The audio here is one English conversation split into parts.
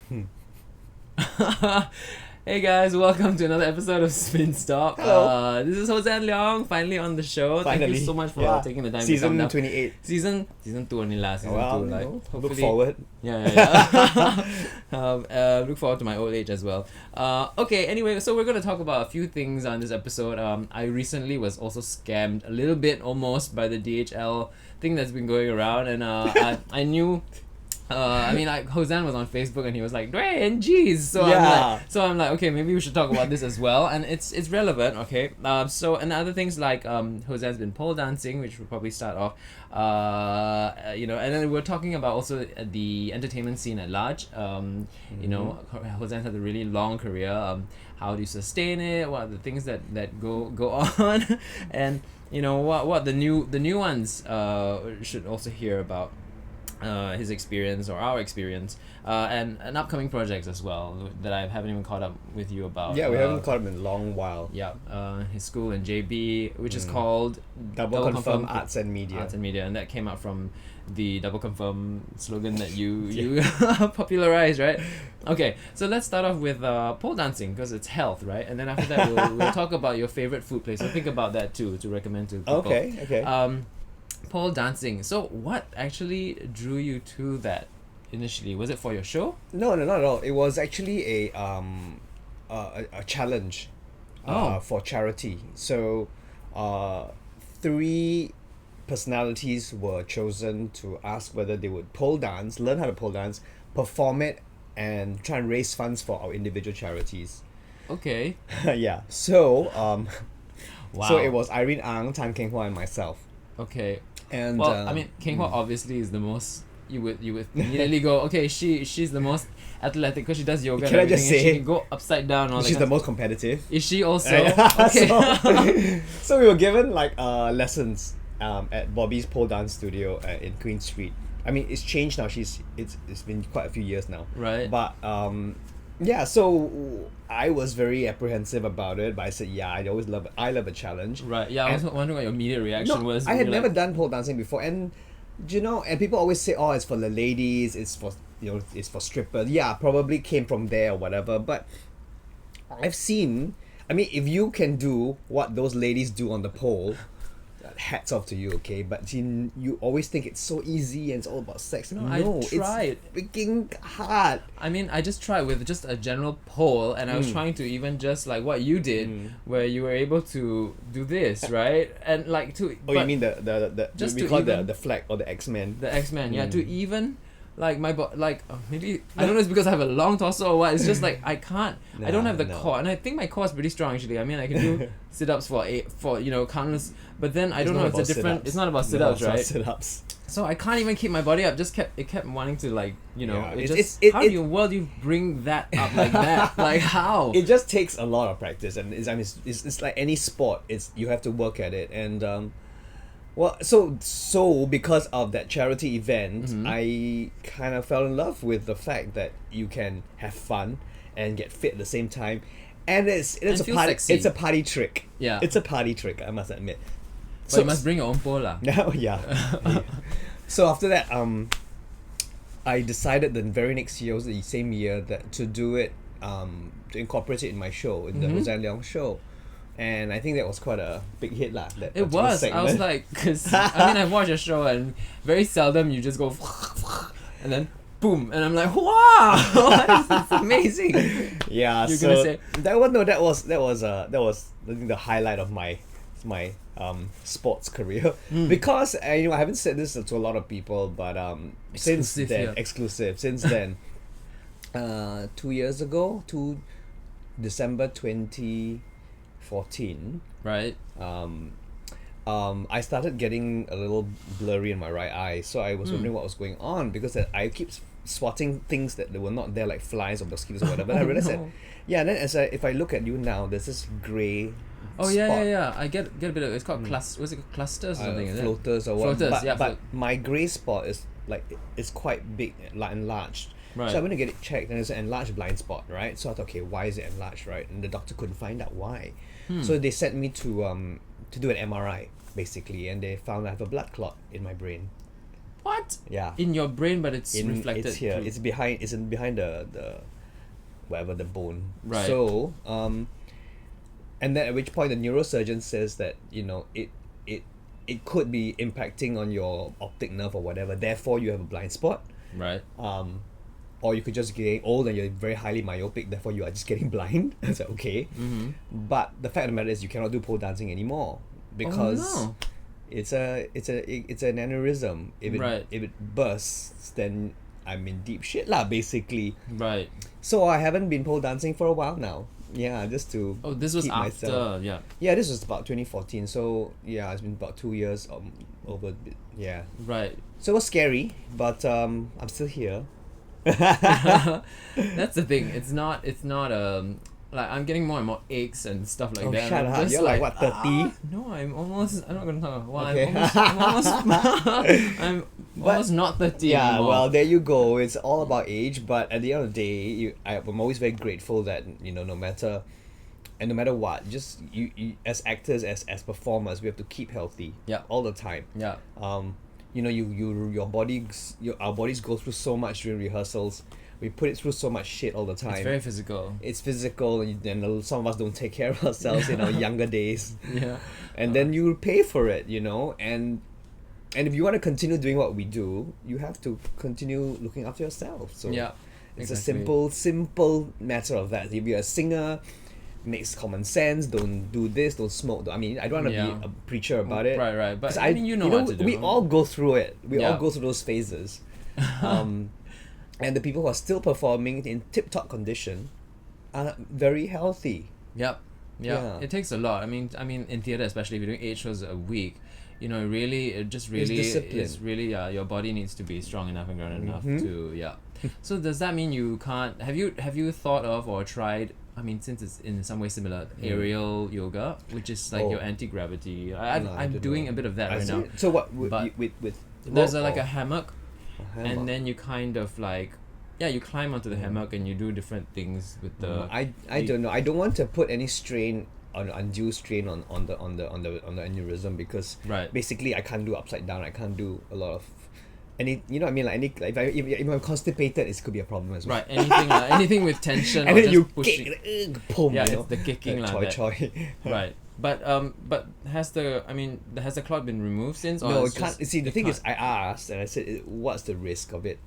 Hey guys, welcome to another episode of Spin Stop. Hello. This is Hossan Leong, finally on the show. Thank you Finally. so much for taking the time to come Season down. 28. Season 2 only last. Season 2, like Look hopefully. forward. Yeah. Look forward to my old age as well. Okay, anyway, so we're going to talk about a few things on this episode. I recently was also scammed a little bit almost by the DHL thing that's been going around, and I knew. Like Hossan was on Facebook and he was like, Dwayne, jeez. So I'm like, okay, maybe we should talk about this as well, and it's relevant, okay. And other things like Hossan's been pole dancing, which we'll probably start off. And then we're talking about also the entertainment scene at large. Hossan's had a really long career. How do you sustain it? What are the things that go on, and what the new ones should also hear about. His experience or our experience, and upcoming projects as well that I haven't even caught up with you about. Yeah, we haven't caught him in a long while. Yeah, his school in JB, which is called Double Confirm Arts and Media. Arts and Media, and that came out from the Double Confirm slogan that you popularized, right? Okay, so let's start off with pole dancing because it's health, right? And then after that we'll talk about your favorite food place. So think about that too to recommend to people. Okay. Pole dancing. So what actually drew you to that initially? Was it for your show? No, not at all. It was actually a challenge for charity. So 3 personalities were chosen to ask whether they would pole dance, learn how to pole dance, perform it, and try and raise funds for our individual charities. Okay. Yeah. So Wow. so it was Irene Ang, Tan Keng Hua, and myself. Okay. And Keng Hua obviously is the most. You would immediately go, okay, she's the most athletic because she does yoga. Can and I just everything, and say she can go upside down? All she's that the most competitive. Is she also? Okay. So we were given lessons at Bobby's pole dance studio in Queen Street. I mean, it's changed now. It's been quite a few years now. Right. But so I was very apprehensive about it, but I said, I love a challenge. Right. Yeah, I was wondering what your immediate reaction was. I had never done pole dancing before, and and people always say, oh, it's for the ladies, it's for strippers. Yeah, probably came from there or whatever, but I've seen, if you can do what those ladies do on the pole, hats off to you, okay? But you always think it's so easy and it's all about sex. No, I tried. It's freaking hard. I just tried with just a general pole, and I was trying to even just like what you did, where you were able to do this, right? And like to. Oh, you mean the just we to call even, the flag or the X-Men? The X-Men, yeah. To even like my maybe I don't know, it's because I have a long torso or what. It's just like I can't. I don't have the core, and I think my core is pretty strong actually. I can do sit-ups for countless. But then I don't know. It's a different. Sit-ups. It's not about sit-ups, right? Sit-ups. So I can't even keep my body up. It kept wanting to how do you bring that up like that? Like how? It just takes a lot of practice, and it's like any sport. You have to work at it, and so because of that charity event, I kind of fell in love with the fact that you can have fun and get fit at the same time, and it's a party. Sexy. It's a party trick. Yeah, it's a party trick. I must admit. But you must bring your own pole lah. No, yeah. So after that, I decided the very next year, was the same year, that to do it, to incorporate it in my show, in the Hossan Leong show. And I think that was quite a big hit lah. It was. Segment. I was like, because I've watched your show and very seldom you just go and then boom, and I'm like, wow, what is this? Amazing. Yeah. You're gonna say that was I think the highlight of my sports career, because I haven't said this to a lot of people, but since then 2 years ago, to December 2014, right, I started getting a little blurry in my right eye, so I was wondering what was going on, because I keep swatting things that were not there, like flies or mosquitoes or whatever. And I realized that then if I look at you now, there's this grey spot. Yeah. I get a bit of, it's called was it clusters or something? Floaters or what? Floaters, but my grey spot is it's quite big, enlarged. Right. So I went to get it checked, and it's an enlarged blind spot, right? So I thought, okay, why is it enlarged, right? And the doctor couldn't find out why. So they sent me to do an MRI basically, and they found I have a blood clot in my brain. What? Yeah. In your brain, but it's reflected. It's here. through- It's behind the whatever the bone. Right. So and then at which point the neurosurgeon says that it could be impacting on your optic nerve or whatever. Therefore, you have a blind spot. Right. Or you could just get old and you're very highly myopic. Therefore, you are just getting blind. It's like, okay. Mm-hmm. But the fact of the matter is, you cannot do pole dancing anymore because Oh, no. it's an aneurysm. Right. If it bursts, then I'm in deep shit lah, basically. Right. So I haven't been pole dancing for a while now. Yeah, just to Oh, this was keep after. myself. Yeah. Yeah, this was about 2014. So yeah, it's been about 2 years over. Yeah. Right. So it was scary, but I'm still here. That's the thing. It's not like I'm getting more and more aches and stuff like Oh, that. shut I'm up. just You're like, what, 30? No, I'm not gonna talk about why. Okay. I'm almost not 30 Yeah, anymore. well, there you go. It's all about age, but at the end of the day, I'm always very grateful that no matter what, just you as actors, as performers, we have to keep healthy. Yeah. All the time. Yeah. Our bodies go through so much during rehearsals. We put it through so much shit all the time. It's very physical. It's physical, and some of us don't take care of ourselves in our younger days. Yeah. And then you pay for it, and if you want to continue doing what we do, you have to continue looking after yourself. So Yeah. it's exactly. a simple matter of that. If you're a singer, makes common sense. Don't do this. Don't smoke. I mean, I don't want to Yeah. be a preacher about it. Right. But 'Cause I mean, you know what to do. We all go through it. We all Yeah. go through those phases. And the people who are still performing in tip-top condition are very healthy. Yep. Yeah. It takes a lot. I mean, in theater, especially if you're doing 8 shows a week, it discipline. is really your body needs to be strong enough and grounded enough to So does that mean you can't? Have you thought of or tried? I mean, since it's in some way similar, aerial yoga, which is like your anti-gravity. No, I I'm don't doing know. a bit of that I right see. now. So what But with There's rope like or a hammock, a hammock? and then you kind of like, you climb onto the hammock and you do different things with the. I don't know. I don't want to put any strain on undue strain on the aneurysm because Right. basically I can't do upside down. I can't do a lot of any what I mean, like if I'm constipated, it could be a problem as well. Right, anything with tension And or then just you pushing. kick, boom. Yeah, you know? it's the kicking Like like choi that. choi. Right, but has the clot been removed since? Or No, it's it can't. just- See, the it thing is, can't? I asked and I said, what's the risk of it?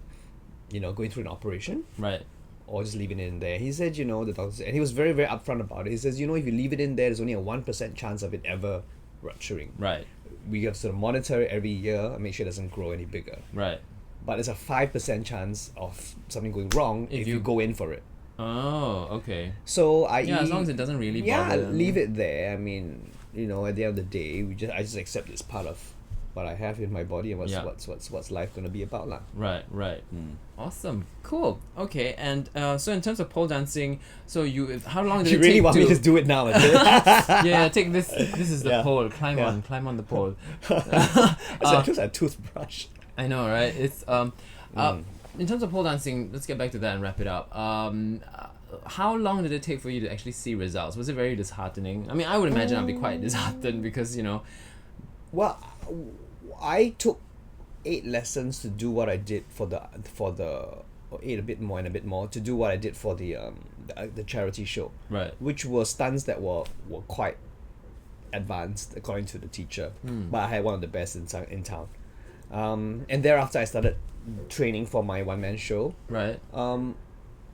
Going through an operation Right. or just leaving it in there. He said, the doctor said, and he was very, very upfront about it. He says, if you leave it in there, there's only a 1% chance of it ever rupturing. Right. We have to sort of monitor it every year and make sure it doesn't grow any bigger. Right. But there's a 5% chance of something going wrong if you go in for it. Oh, okay. So As long as it doesn't really bother them. leave it there. I mean, at the end of the day, I just accept it's part of what I have in my body and what's life gonna be about lah. Right. Awesome. Cool. Okay. And so in terms of pole dancing, so how long did You it really take want to me to just do it now? Is it? Yeah, take this. This is the Yeah. pole. Climb Yeah. on the pole. I just a toothbrush. I know, right? It's in terms of pole dancing, let's get back to that and wrap it up. How long did it take for you to actually see results? Was it very disheartening? I mean, I would imagine I'd be quite disheartened because Well, I took 8 lessons to do what I did for the or 8 a bit more and a bit more to do what I did for the charity show. Right. Which were stunts that were quite advanced according to the teacher. But I had one of the best in town. And thereafter I started training for my one-man show. Right.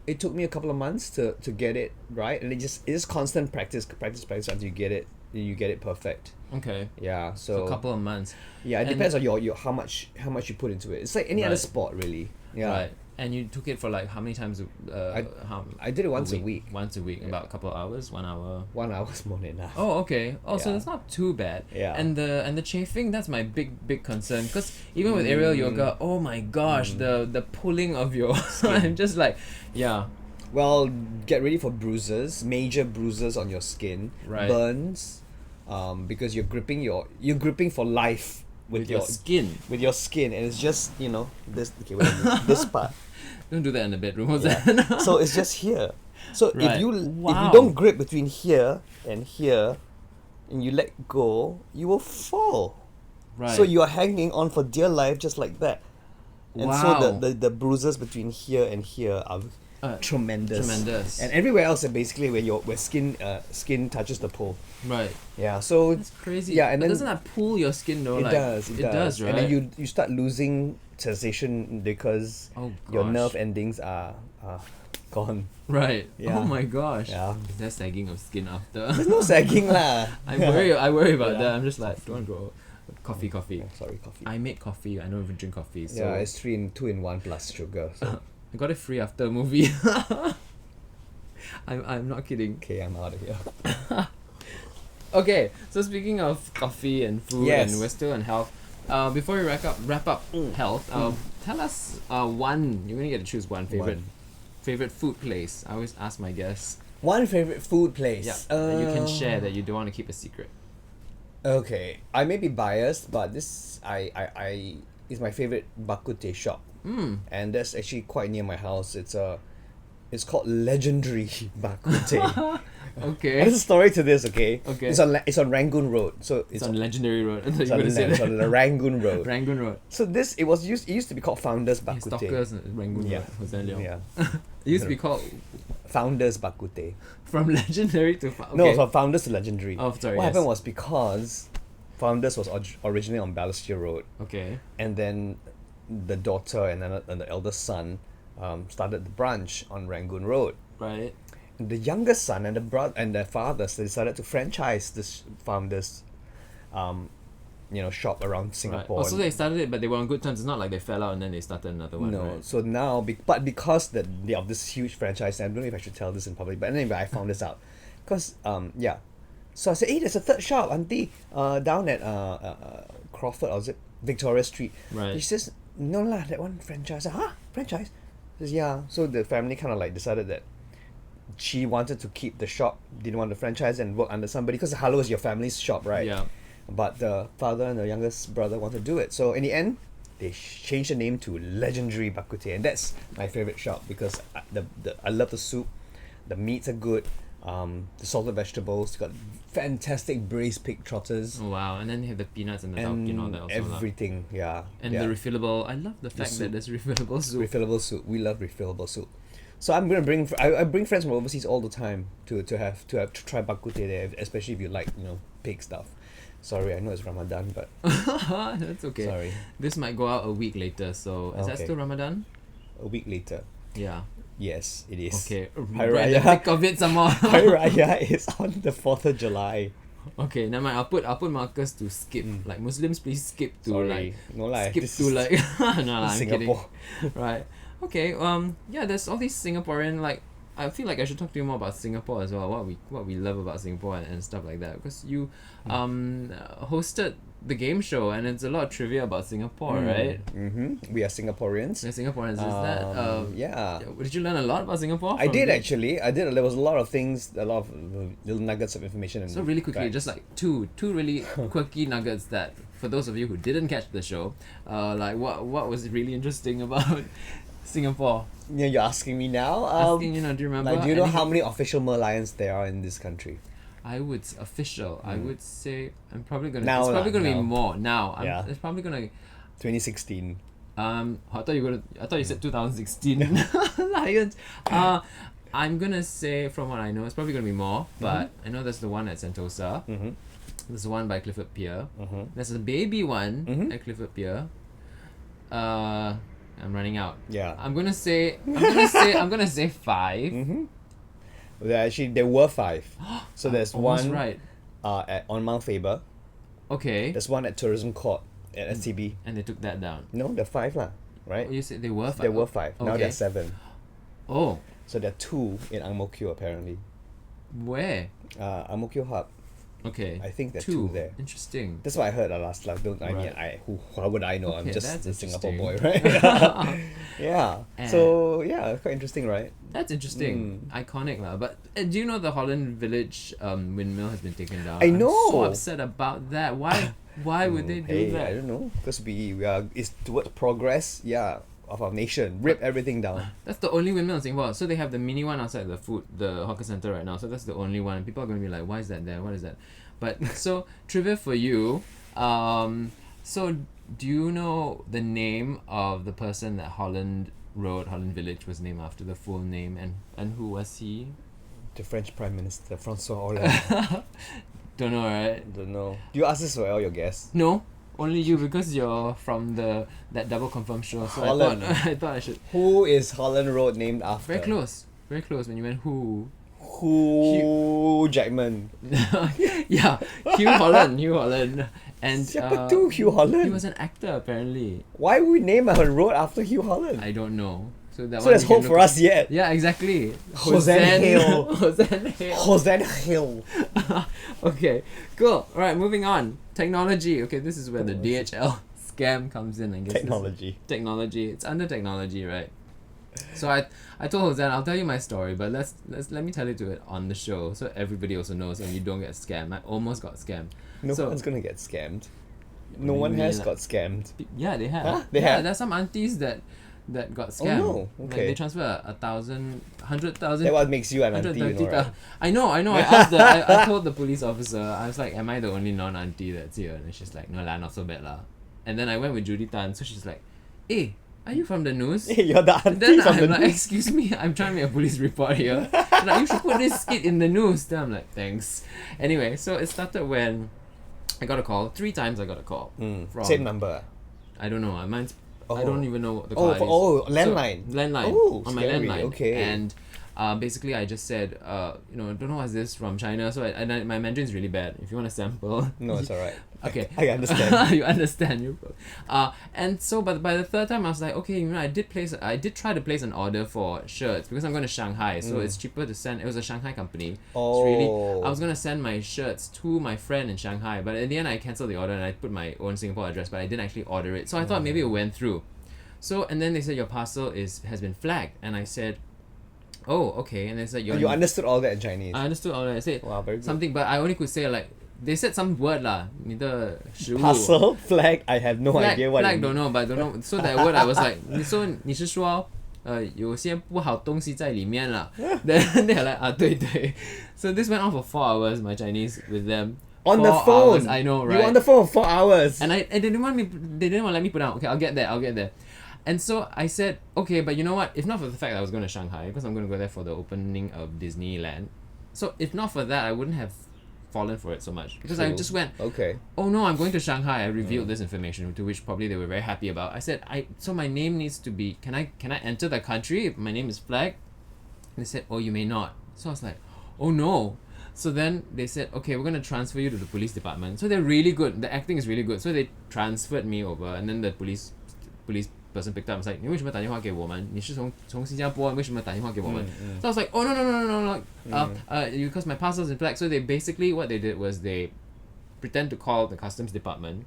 It took me a couple of months to get it right, and it is constant practice until you get it perfect. Okay. Yeah, So a couple of months. yeah, it And- depends on your how much you put into it. It's like any other Right. sport, really. Yeah. Right. And you took it for like how many times? I did it once a week. Once a week, about a couple of hours, 1 hour. 1 hour is more than enough. Oh, okay. Oh, so Yeah. that's not too bad. Yeah. And the chafing, that's my big concern. Because even with aerial yoga, oh my gosh, the pulling of your, I'm just like, yeah, Well, get ready for bruises, major bruises on your skin, Right. burns, because you're gripping for life with your skin. with your skin, and it's just this this part. Don't do that in the bedroom. What's Yeah. that? So it's just here. So Right. if you Wow. don't grip between here, and you let go, you will fall. Right. So you are hanging on for dear life just like that. And so Wow. the bruises between here and here are tremendous. Tremendous. And everywhere else, basically, where skin touches the pole. Right. Yeah, so That's crazy. Yeah, and but then doesn't that pull your skin though? it Like, does. It does, right? And then you start losing sensation because Oh, your gosh. nerve endings are gone. Right. Yeah. Oh my gosh. Yeah. Is there sagging of skin after? There's no sagging lah. I worry about Yeah. that. I'm just like, don't go. Coffee. Oh, sorry, coffee. I made coffee. I don't even drink coffee. So Yeah, it's 2 in 1 plus sugar. So I got it free after a movie. I'm not kidding. okay, I'm out of here. Okay, so speaking of coffee and food, Yes. and we're still in health. Before we wrap up health, tell us one. You're gonna get to choose one favorite food place. I always ask my guests. One favorite food place. Yeah, that you can share that you don't want to keep a secret. Okay, I may be biased, but this I is my favorite bak kut teh shop, and that's actually quite near my house. It's called Legendary Bak Kut Teh. Okay. There's a story to this. Okay. Okay. It's on Rangoon Road. So It's on Legendary Road. I thought it's you were on, gonna say it's that. on the Rangoon Road. Rangoon Road. So it used to be called Founders Bak Kut Teh. Stalkers Rangoon Yeah. Road. Hossan Leong. Yeah. It used to be called Founders Bak Kut Teh. from Legendary to okay. No, from Founders to Legendary. Oh, sorry, What yes. happened was because Founders was originally on Balestier Road, Okay. and then the daughter and the eldest son started the branch on Rangoon Road. Right. The youngest son and the fathers decided to franchise this Founders, shop around Right. Singapore. Oh, so they started it, but they were on good terms. It's not like they fell out and then they started another one. No, Right? so now, but because they of this huge franchise, and I don't know if I should tell this in public, but anyway, I found this out, because so I said, hey, there's a third shop, auntie, down at Crawford, or is it Victoria Street? Right. She says, no lah, that one franchise. I said, huh, franchise? She says, yeah. So the family kind of like decided that she wanted to keep the shop, didn't want the franchise and work under somebody, because Hello is your family's shop, right? Yeah. But the father and the youngest brother wanted to do it. So in the end, they changed the name to Legendary Bak Kut Teh, and that's my favorite shop because I love the soup, the meats are good, the salted vegetables, got fantastic braised pig trotters, Oh, wow. And then they have the peanuts and the tauki and all that also. lah. everything. Yeah, And yeah. the refillable. I love the fact soup. that there's refillable soup. refillable soup. We love refillable soup. So I'm gonna bring. I bring friends from overseas all the time to try bak kut teh there, especially if you like pig stuff. Sorry, I know it's Ramadan, but That's okay. sorry. This might go out a week later, so is that Okay. still Ramadan? A week later, Yeah. yes, it is. Okay. Hari We're in the Raya. thick of it some more. Hari Raya is on the 4th of July. Okay, never mind. I'll put markers to skip. Like Muslims, please skip to Sorry, like no lah. skip this to is like no lah, I'm kidding. Singapore. Right. Okay. Yeah, there's all these Singaporean like. I feel like I should talk to you more about Singapore as well. What we love about Singapore and stuff like that. Because you hosted the game show and it's a lot of trivia about Singapore, right? Mm-hmm. We are Singaporeans. Yeah, Singaporeans. Is that Yeah. Did you learn a lot about Singapore? I from did the- actually. I did. There was a lot of things, a lot of little nuggets of information. And So really quickly, facts. just like two really quirky nuggets that for those of you who didn't catch the show, like what was really interesting about Singapore? Yeah, you're asking me now. Asking, do you remember? Like, do you know anything? how many official Merlions there are in this country? I would official. I would say I'm probably gonna. Now it's probably lah, gonna now. be more now. Yeah. It's probably gonna. 2016. I thought you said 2016 Lions. I'm gonna say from what I know, it's probably gonna be more. But I know there's the one at Sentosa. Mm-hmm. There's the one by Clifford Pier. Mm-hmm. There's a baby one Mhm. at Clifford Pier. I'm running out. Yeah. I'm gonna say 5. Mm-hmm. Actually, there were 5. So there's Almost one right. on Mount Faber. Okay. There's one at Tourism Court at STB. And they took that down. No, there are 5 lah, right? Oh, you said they were 5. There were 5. Now Okay. there are 7. Oh, So there are 2 in Ang Mo Kio apparently. where? Ang Mo Kio Hub. Okay. I think there are 2 there. Interesting. That's what I heard last live. Don't I mean Right. how would I know? I'm Okay, just that's a Singapore boy, interesting. right? Yeah. And- So yeah, quite interesting, right? That's interesting. Iconic lah. But do you know the Holland Village windmill has been taken down? I I'm know. so upset about that. Why would they do Hey, that? I don't know. Because we are it's towards progress, of our nation. Rip everything down. That's the only windmill in Singapore. So they have the mini one outside the hawker center right now. So that's the only one. People are going to be like, why is that there? What is that? But so trivia for you. So do you know the name of the person that Holland Village was named after, the full name, and who was he? The French Prime Minister, François Hollande. Don't know, right? Don't know. Do you ask this for all your guests? No, only you, because you're from that double confirm show. So Holland. I thought I should. Who is Holland Road named after? Very close when you went who. Hugh Jackman. Yeah, Hugh Holland. And Siapa tu Hugh Holland? he was an actor apparently. Why would we name a road after Hugh Holland? I don't know. So there's hope for us yet. Yeah, exactly. Hossan Leong. Hossan Hill. Okay, cool. Alright, moving on. Technology. Okay, this is where the DHL scam comes in, I guess. Technology. It's under technology, right? So I told Hossan, I'll tell you my story, but let me tell you to it on the show so everybody also knows and you don't get scammed. I almost got scammed. No one's gonna get scammed. No What one do you has mean, got scammed. Yeah, they have. Huh? They yeah, have? there's some aunties that got scammed. Oh, no. Okay. Like they transfer 100,000. That what makes you an auntie, you know, right? I know. I asked I told the police officer, I was like, am I the only non-auntie that's here? And she's like, no lah, not so bad lah. And then I went with Judy Tan, so she's like, hey, are you from the news? Hey, you're the auntie And then from I'm the like, news. excuse me, I'm trying to make a police report here. She's like, you should put this skit in the news. Then I'm like, thanks. Anyway, so it started when I got a call. 3 times I got a call. From, Same number. I don't know. Mine's. I Oh. don't even know what the call is. Landline. So, landline. Oh, on my scary. landline. Okay. And basically, I just said, don't know what's this from China. So my Mandarin's really bad. If you want a sample. No, it's alright. Okay. I understand. You understand. And so, but by the 3rd time, I was like, okay, I did try to place an order for shirts because I'm going to Shanghai, so it's cheaper to send. It was a Shanghai company. Oh. I was going to send my shirts to my friend in Shanghai, but in the end, I cancelled the order and I put my own Singapore address, but I didn't actually order it. So I thought maybe it went through. So, and then they said your parcel has been flagged, and I said, oh, okay. And they said You understood all that in Chinese. I understood all that. I said Wow, very good. something, but I only could say like they said some word lah. 你的食物 Parcel flag. I have no idea what. flag it don't know, but don't know. So that word I was like, 你是说有些不好东西在里面啦? Then they're like 对. So this went on for 4 hours. My Chinese with them. On the 4 phone. hours, I know, right? You were on the phone for 4 hours. And they didn't want to let me put down. Okay, I'll get there. And so I said, okay, but you know what? If not for the fact that I was going to Shanghai, because I'm going to go there for the opening of Disneyland. So if not for that, I wouldn't have fallen for it so much. Because I True. just went, Okay. oh no, I'm going to Shanghai. I revealed this information, to which probably they were very happy about. I said, so my name needs to be, can I enter the country if my name is flagged? And they said, oh, you may not. So I was like, oh no. So then they said, okay, we're going to transfer you to the police department. So they're really good. The acting is really good. So they transferred me over, and then the police person picked up and was like, 你为什么打电话给我们？你是从新加坡，为什么打电话给我们？ So I was like, oh no, because my parcel's in flag. So they basically, what they did was they pretend to call the customs department.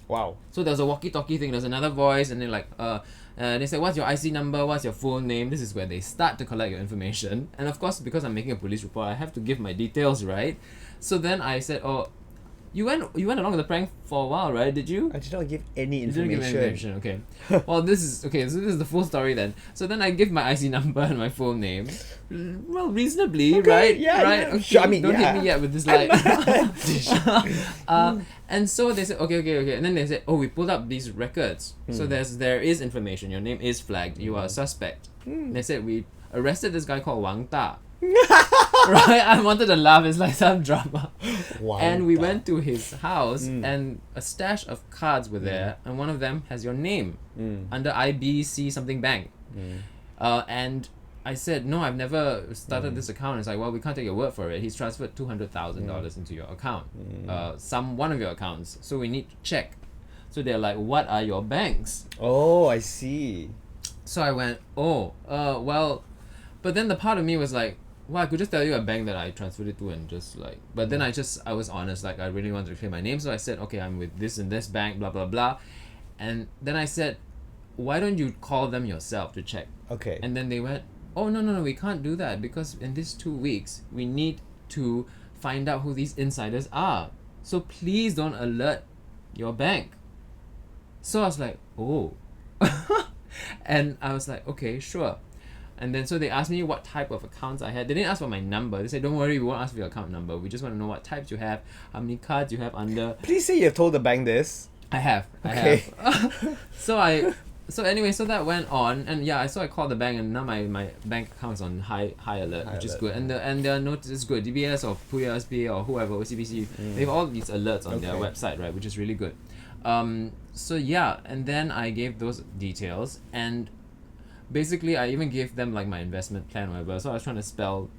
Wow. So there was a walkie-talkie thing, there's another voice, and they're like, they said, what's your IC number, what's your full name? This is where they start to collect your information. And of course, because I'm making a police report, I have to give my details, right? So then I said, oh, you went along with the prank for a while, right? Did you? I did not give any You didn't information. give any information, okay. Well, this is the full story then. So then I give my IC number and my full name. Well, reasonably, Okay, right? yeah, right? yeah. Okay, Sure, I mean, don't yeah. hit me yet with this lie. And so they said, okay. And then they said, oh, we pulled up these records. So there is information. Your name is flagged. You are a suspect. They said, we arrested this guy called Wang Da. Right? I wanted to laugh. It's like some drama. Wow. And we went to his house, and a stash of cards were there, and one of them has your name under IBC something bank. And I said, no, I've never started this account. It's like, well, we can't take your word for it. He's transferred $200,000 into your account, one of your accounts. So we need to check. So they're like, what are your banks? Oh, I see. So I went, well, but then the part of me was like, well, I could just tell you a bank that I transferred it to and just like, but then I was honest, like I really wanted to clear my name. So I said, okay, I'm with this and this bank, blah, blah, blah. And then I said, why don't you call them yourself to check? Okay. And then they went, oh, no, we can't do that because in these 2 weeks, we need to find out who these insiders are. So please don't alert your bank. So I was like, oh. And I was like, okay, sure. And then so they asked me what type of accounts I had. They didn't ask for my number. They said, don't worry, we won't ask for your account number. We just want to know what types you have, how many cards you have under. Please say you've told the bank this. I have. Okay. I have. So anyway, so that went on, and yeah, I called the bank, and now my bank account's on high alert, High which is alert, good, and their notice is good. DBS or Puya SBA or whoever OCBC, they have all these alerts on their Okay. website, right, which is really good. So yeah, and then I gave those details, and basically I even gave them like my investment plan or whatever. So I was trying to spell.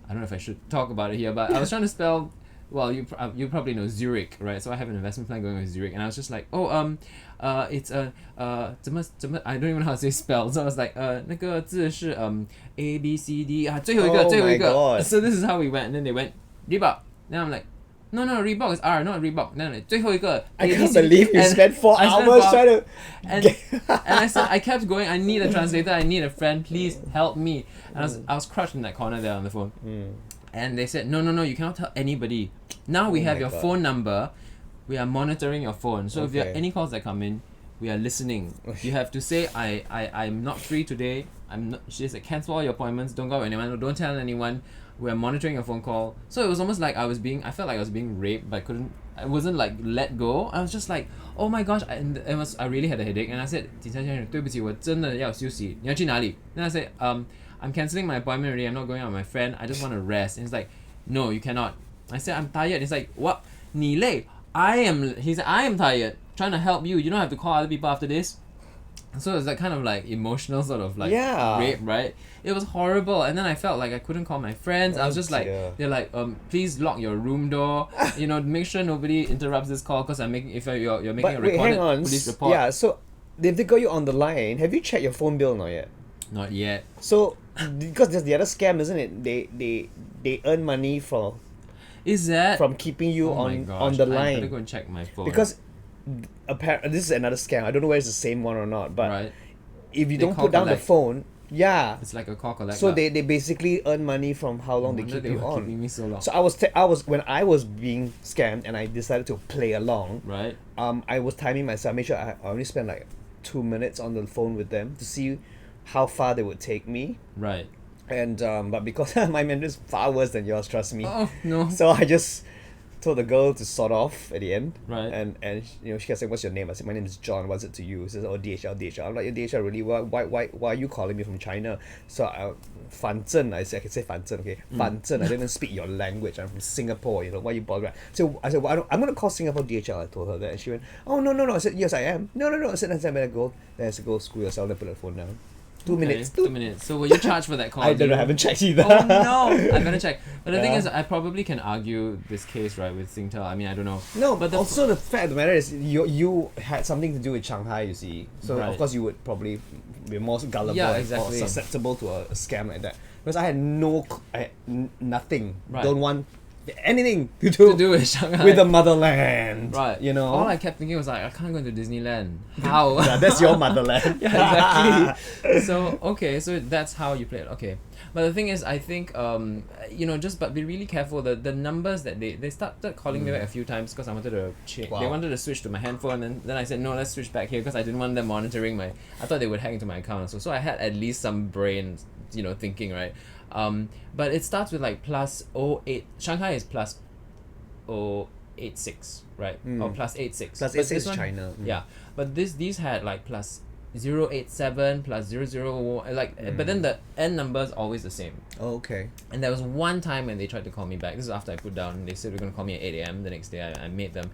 I don't know if I should talk about it here, but I was trying to spell. Well, you probably know Zurich, right? So I have an investment plan going with Zurich, and I was just like, it's a 怎么 I don't even know how to say spell. So I was like 那个字是 A B C D 最后一个 Oh my God. So this is how we went, and then they went Reebok. Then I'm like, no, Reebok is R, not Reebok. Then like 最后一个 I A, B, can't C, D. believe you And spent 4 I spent hours 4 trying to. and I said, I kept going, I need a translator, I need a friend, please help me. And I was crushed in that corner there on the phone. And they said, no, you cannot tell anybody. Now we Oh have my your God. phone number. We are monitoring your phone. So if you have Okay. any calls that come in, we are listening. You have to say, I'm not free today. She said, cancel all your appointments. Don't go with anyone. Don't tell anyone. We are monitoring your phone call. So it was almost like I felt like I was being raped, but I wasn't like let go. I was just like, oh my gosh. I really had a headache. And I said, 警察先生，对不起，我真的要休息。你要去哪里？ Then I said, I'm cancelling my appointment already. I'm not going out with my friend. I just want to rest. And he's like, no, you cannot. I said, I'm tired. He's like, what? 你累? He said, I am tired. Trying to help you. You don't have to call other people after this. So it was like kind of like emotional sort of like Yeah. rape, right? It was horrible. And then I felt like I couldn't call my friends. I was just like, dear. they're like, please lock your room door. Make sure nobody interrupts this call because you're making a But wait, recorded hang on. police report. Yeah, so if they got you on the line, have you checked your phone bill not yet? Not yet. So because there's the other scam, isn't it? They earn money from Is that keeping you oh my on gosh, the I better line. go and check my phone. Because apparently this is another scam. I don't know whether it's the same one or not, but right, if you They don't call put down collect. the phone, yeah. it's like a call collect. So lah. they basically earn money from how long they Wonder keep they you were on. keeping me so long. So I was when I was being scammed and I decided to play along. Right. I was timing myself. I made sure I only spent like 2 minutes on the phone with them to see how far they would take me. Right. And but because my Mandarin is far worse than yours, trust me. Oh no. So I just told the girl to sort off at the end. Right. And she kept saying, "What's your name?" I said, "My name is John. What's it to you?" She says, "Oh, DHL." I'm like, "DHL, really? Why are you calling me from China?" So fan zhen, I said, I can say fan zhen, okay? Fan zhen, I don't even speak your language. I'm from Singapore, why you bother? So I said, well, I'm going to call Singapore DHL. I told her that. And she went, "Oh, no. I said, "Yes, I am." No. I said, "I better go." Then I said, "Go screw yourself." Then put the phone down. 2 Okay, minutes. 2 minutes. So were you charged for that call? I don't know, I You- haven't checked either. Oh no! I better check. But the thing Yeah. is, I probably can argue this case, right, with Singtel. I mean, I don't know. No, but but also the fact of the matter is you had something to do with Shanghai, you see. So Right. of course you would probably be more gullible Yeah, or exactly. susceptible to a scam like that. Because I had nothing. Right. Don't want anything to to do with Shanghai. with the motherland. right. You know. All I kept thinking was like, I can't go to Disneyland. How? Yeah, that's your motherland. Yeah, exactly. So that's how you play it. Okay. But the thing is, I think but be really careful. The numbers that they started calling me back a few times because I wanted to change. Wow. They wanted to switch to my handphone, and then I said no, let's switch back here because I didn't want them monitoring my. I thought they would hack into my account, so I had at least some brain, thinking, right. But it starts with like +08. Shanghai is +086, right? Or +86. Plus But 86 this one- China. Yeah, but these had like +087, +001, but then the end number is always the same. Oh, okay. And there was one time when they tried to call me back. This is after I put down. They said they're gonna call me at 8 a.m. The next day, I made them.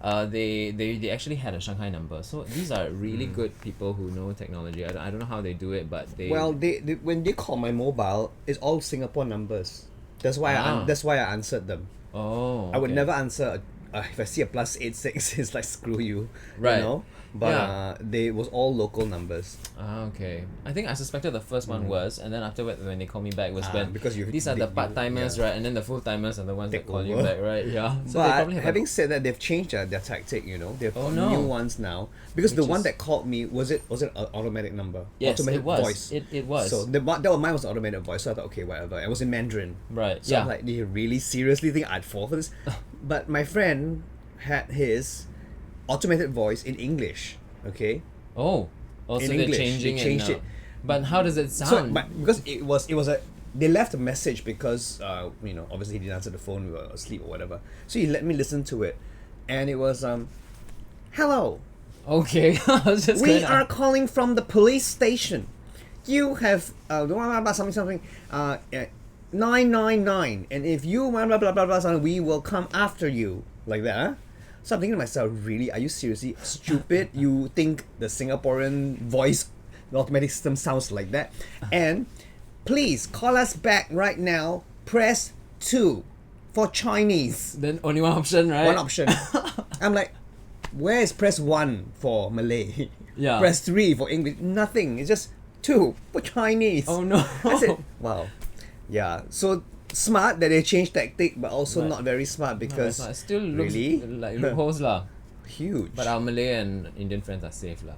They actually had a Shanghai number. So these are really good people who know technology. I don't know how they do it, but they. Well, they when they call my mobile, it's all Singapore numbers. That's why I answered them. Oh. I would okay. never answer if I see a +86, it's like screw you. Right. You know? But Yeah. they was all local numbers. Okay. I think I suspected the first one was, and then afterward when they called me back was when because these are the part timers, yeah. right? And then the full timers are the ones that Take call you over. back, right? Yeah. So they But probably have having said that, they've changed their tactic. They have Oh, no. new ones now. Because the Which one is- that called me was it an automatic number? yes, Automatic it was. voice. It was. So mine was automated voice. So I thought, okay, whatever. It was in Mandarin. right. So yeah. I'm like, do you really seriously think I'd fall for this? But my friend had his automated voice in English. Okay. Oh, so In they're English, changing they changed it now. it. But how does it So, sound? but because it was a they left a message because obviously he didn't answer the phone, we were asleep or whatever. So he let me listen to it, and it was Hello, Okay. I was just we gonna- are calling from the police station. You have something 999, and if you blah blah blah blah blah something, we will come after you, like that. Huh? So I'm thinking to myself, really, are you seriously stupid? You think the Singaporean voice, the automatic system sounds like that? And please call us back right now. Press 2 for Chinese. Then only one option, right? One option. I'm like, where is press 1 for Malay? Yeah. Press 3 for English. Nothing. It's just 2 for Chinese. Oh no. I said, wow. Yeah. So smart that they changed tactic, but also But- not very smart because It still looks really like loopholes lah. huge. But our Malay and Indian friends are safe lah.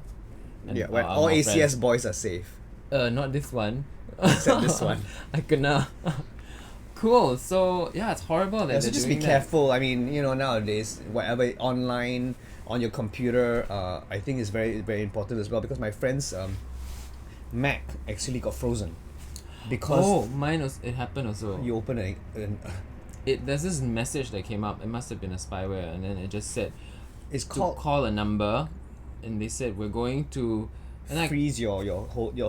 And yeah, well, our all more ACS friends- boys are safe. Not this one. Except this one. I kena. Cool. So yeah, it's horrible that Yeah, so they're just be doing that. careful. I mean, nowadays, whatever online on your computer, I think is very very important as well because my friend's Mac actually got frozen because Oh, mine was. It happened also. you open There's this message that came up. It must have been a spyware, and then it just said it's to called call a number, and they said we're going to, and like freeze your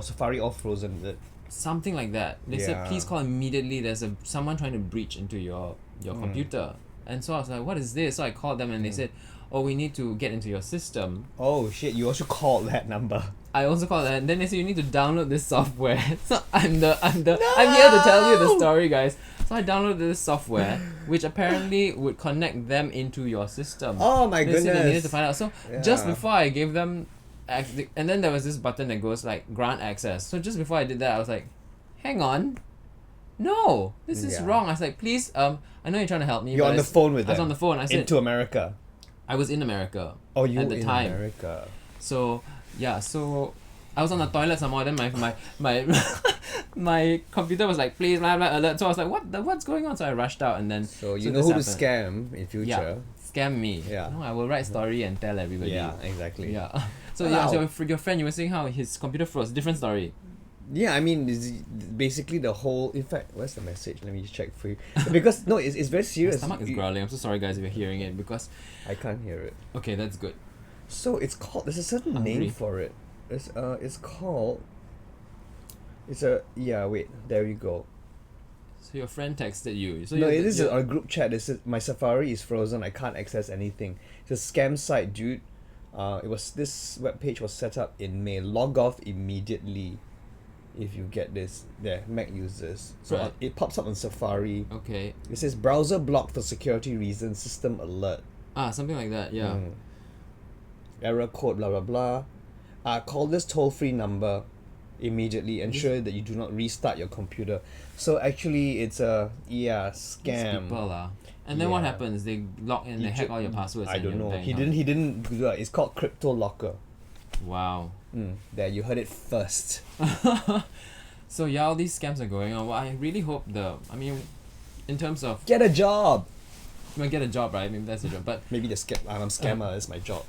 Safari all frozen. Is it? something like that. They said Yeah. please call immediately. There's someone trying to breach into your computer, and so I was like, what is this? So I called them, and they said, oh, we need to get into your system. Oh shit! You also called that number. I also called that, and then they said you need to download this software. So I'm here to tell you the story, guys. So I downloaded this software, which apparently would connect them into your system. Oh my They said they needed goodness! to find out. So just Yeah. before I gave them, and then there was this button that goes like grant access. So just before I did that, I was like, hang on, no, this is Yeah. wrong. I was like, please, I know you're trying to help me. You're but on the it's- phone with I was them. on the phone. I said Into America. I was in America. Oh, you at the in time. America. So yeah, so I was on the toilet some more. Then my my computer was like, please blah blah alert. So I was like, what's going on? So I rushed out, and then So you so know who to this happened. scam in future. Yeah, scam me. Yeah. No, I will write story and tell everybody. Yeah, exactly. Yeah. So Wow. yeah, so for your friend, you were saying how his computer froze. Different story. Yeah, I mean, basically the whole. In fact, where's the message? Let me just check for you. Because no, it's very My serious. stomach is growling. I'm so sorry, guys, if you're hearing it because. I can't hear it. Okay, that's good. So it's called. There's a certain Hungry. name for it. It's called. It's a yeah. Wait, there you go. So your friend texted you. So No, you it is on a group chat. It says my Safari is frozen. I can't access anything. It's a scam site, dude. This webpage was set up in May. Log off immediately. If you get this, there Mac users. So Right. it pops up on Safari. Okay. It says browser blocked for security reasons. System alert. Something like that. Yeah. Error code. Blah blah blah. Call this toll-free number immediately. Ensure that you do not restart your computer. So actually, it's a These scam. people lah. And then what Yeah. happens? They log in. They hack all your passwords. I and don't your know. bank He account. didn't do that. It's called crypto locker. Wow. There, you heard it first. So yeah, all these scams are going on. Well, I really hope in terms of Get a job. get a job, right? Maybe that's a job. But Maybe I'm a scammer. It's my job.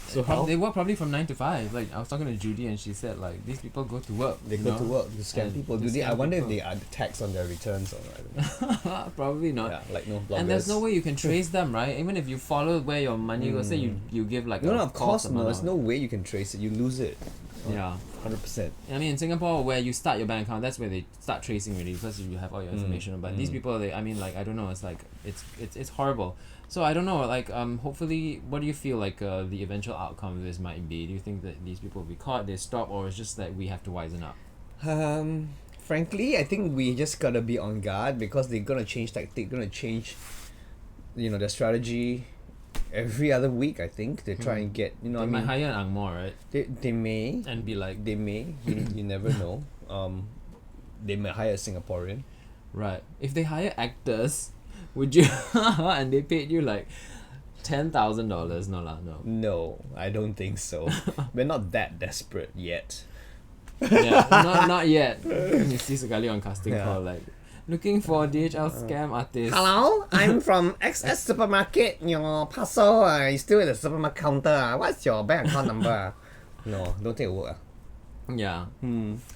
So they work probably from 9 to 5. Like I was talking to Judy, and she said like these people go to work. they you go know? to work to scam And people. to Do they? I scam wonder if people. they add tax on their returns or I don't know. Probably not. Yeah, like no bloggers. And there's no way you can trace them, right? Even if you follow where your money goes, say you give like No, a of course false no. amount There's of- no way you can trace it. You lose it. Yeah. 100%. I mean, in Singapore, where you start your bank account, that's where they start tracing really because you have all your information. But these people, I don't know. It's like it's horrible. So I don't know. Like hopefully, what do you feel like the eventual outcome of this might be? Do you think that these people will be caught, they stop, or it's just that we have to wisen up? Frankly, I think we just gotta be on guard because they're gonna change tactic, gonna change, their strategy every other week. I think they try and get, They might hire an Angmo, right? they may, And be like, you never know. They may hire a Singaporean. right. If they hire actors, would you? And they paid you like $10,000? No lah, no. No, I don't think so. We're not that desperate yet. Yeah, not yet. You see sekali on casting Yeah. call like looking for DHL scam artist. Hello, I'm from XS Supermarket. Your parcel is still at the supermarket counter. What's your bank account number? No, don't take a work. Yeah.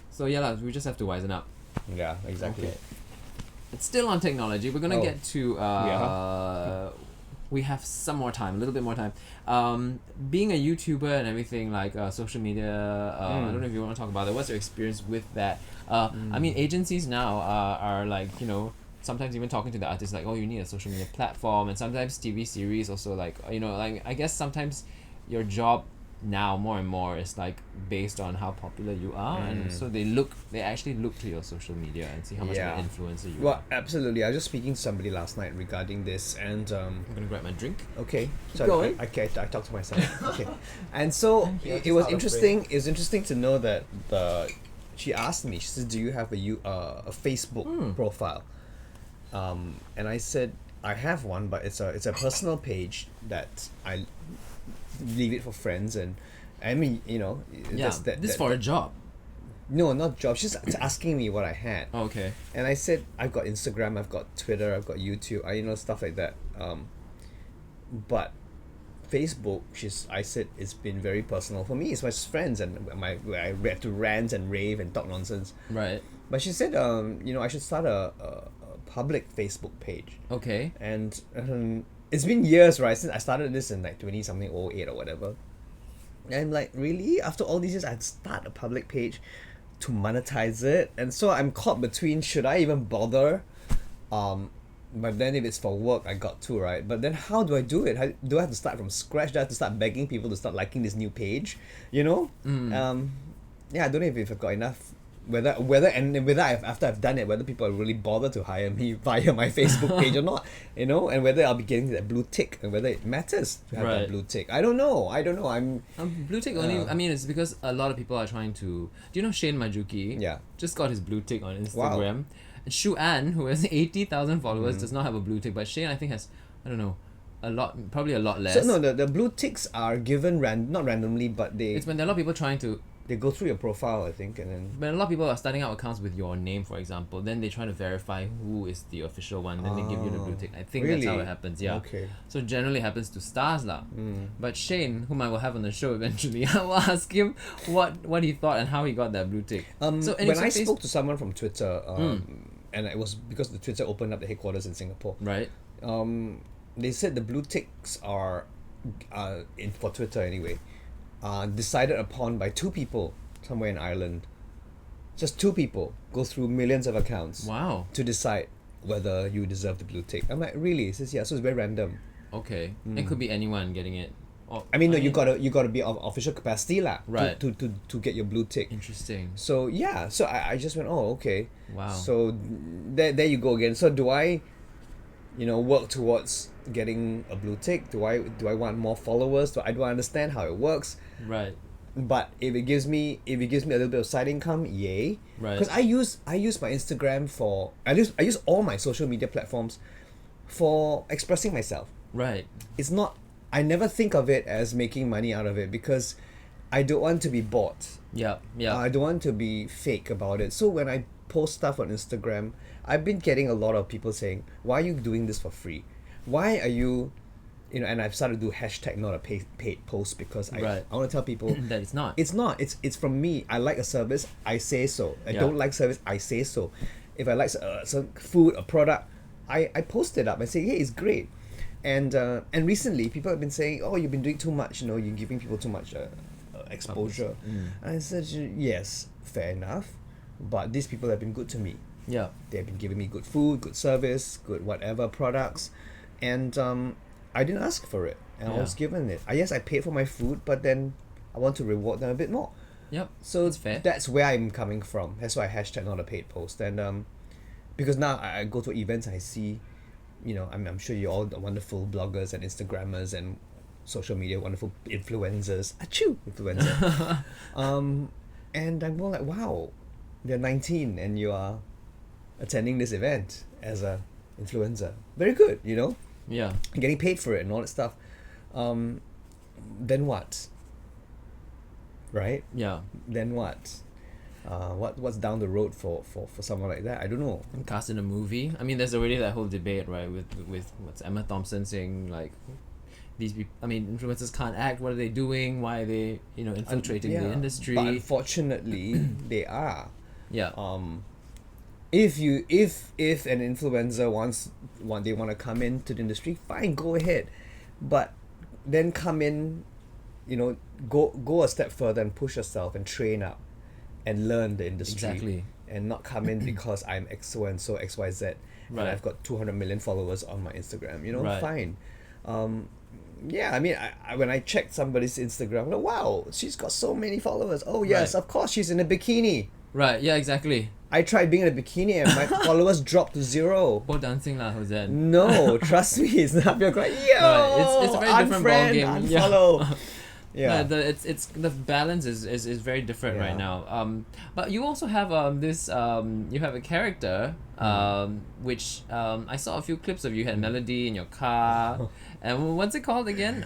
So yeah lah, we just have to wisen up. Yeah, exactly. Okay. It's still on technology. We're gonna Oh. get to we have some more time, a little bit more time. Being a YouTuber and everything, like social media, I don't know if you want to talk about it. What's your experience with that? I mean, agencies now are like, sometimes even talking to the artists like, oh, you need a social media platform, and sometimes TV series also like, like I guess sometimes your job now more and more is like based on how popular you are, and so they actually look to your social media and see how much of an influencer you are. Well, absolutely. I was just speaking to somebody last night regarding this, and I'm gonna grab my drink. okay, so going. I talk to myself. Okay, and so it was interesting. It was interesting to know that she asked me. She said, "Do you have a Facebook profile?" And I said, "I have one, but it's a personal page that I leave it for friends, and I mean, This for a job. No, not job. She's asking me what I had." Oh, okay. And I said, I've got Instagram, I've got Twitter, I've got YouTube, stuff like that. But Facebook, I said, it's been very personal for me. It's my friends, and I read to rant and rave and talk nonsense. Right. But she said, I should start a public Facebook page. Okay. And it's been years, right? Since I started this in like 20 something 08 or whatever. And I'm like, really? After all these years, I'd start a public page to monetize it? And so I'm caught between, should I even bother? But then if it's for work, I got to, right? But then how do I do it? Do I have to start from scratch? Do I have to start begging people to start liking this new page? I don't know if I've got enough. Whether after I've done it, whether people really bother to hire me via my Facebook page or not, and whether I'll be getting that blue tick, and whether it matters to have that blue tick. I don't know. I'm blue tick only. I mean, it's because a lot of people are trying to. Do you know Shane Majuki? Yeah. Just got his blue tick on Instagram. Wow. And Shu An, who has 80,000 followers, does not have a blue tick, but Shane I think has, I don't know, probably a lot less. So no, the blue ticks are given not randomly, but it's when there are a lot of people trying to. They go through your profile, I think, and then. When a lot of people are starting out accounts with your name, for example, then they try to verify who is the official one, then they give you the blue tick. I think really? That's how it happens. Yeah. Okay. So generally it happens to stars lah. But Shane, whom I will have on the show eventually, I will ask him what he thought and how he got that blue tick. So when I spoke to someone from Twitter, and it was because the Twitter opened up the headquarters in Singapore. Right. They said the blue ticks are, for Twitter anyway, decided upon by two people somewhere in Ireland. Just two people go through millions of accounts. Wow. To decide whether you deserve the blue tick. I'm like, really? He says, yeah. So it's very random. Okay. It could be anyone getting it. You gotta be of official capacity lah. Right. To get your blue tick. Interesting. So yeah. So I just went, oh, okay. Wow. So there you go again. So do I, work towards getting a blue tick? Do I want more followers? Do I understand how it works? Right. But if it gives me a little bit of side income, yay. Right. Because I use my Instagram for I use all my social media platforms for expressing myself. Right. It's not. I never think of it as making money out of it because I don't want to be bought. Yeah. I don't want to be fake about it. So when I post stuff on Instagram, I've been getting a lot of people saying, "Why are you doing this for free? Why are you?" And I've started to do hashtag not a paid post because I want to tell people that it's not. It's not. It's from me. I like a service, I say so. I don't like service, I say so. If I like some food, a product, I post it up. I say, hey, it's great. And recently, people have been saying, oh, you've been doing too much. You're giving people too much exposure. And I said, yes, fair enough. But these people have been good to me. Yeah. They've been giving me good food, good service, good whatever products, and I didn't ask for it, and I was given it. Yes, I paid for my food, but then I want to reward them a bit more. Yep. So it's fair. That's where I'm coming from. That's why I hashtag not a paid post, and because now I go to events, I see, I'm sure you're all the wonderful bloggers and Instagrammers and social media wonderful influencers. Achoo, influencer. And I'm more like, wow, you're 19 and you are attending this event as a influencer. Very good, Yeah. Getting paid for it and all that stuff. Then what? Right? Yeah. Then what? What's down the road for someone like that? I don't know. And cast in a movie. I mean, there's already that whole debate, right? With what's Emma Thompson saying, like, these people. I mean, influencers can't act. What are they doing? Why are they, infiltrating the industry? But unfortunately, they are. Yeah. If an influencer they want to come into the industry, fine, go ahead. but then come in, go a step further and push yourself and train up and learn the industry. Exactly. And not come in because I'm so and so XYZ and Right. I've got 200 million followers on my Instagram. Right. Fine. Yeah, I mean, when I checked somebody's Instagram, I'm like, wow, she's got so many followers. Oh yes, Right. of course, she's in a bikini. Right. Yeah. Exactly. I tried being in a bikini and my followers dropped to 0. Poor dancing lah, Jose. No, trust me, it's not. You're like, yo, It's a very different ballgame. Yeah. Unfollow. Yeah. It's the balance is very different right Yeah. now. But you also have this you have a character which I saw a few clips of you had Melody in your car, and what's it called again?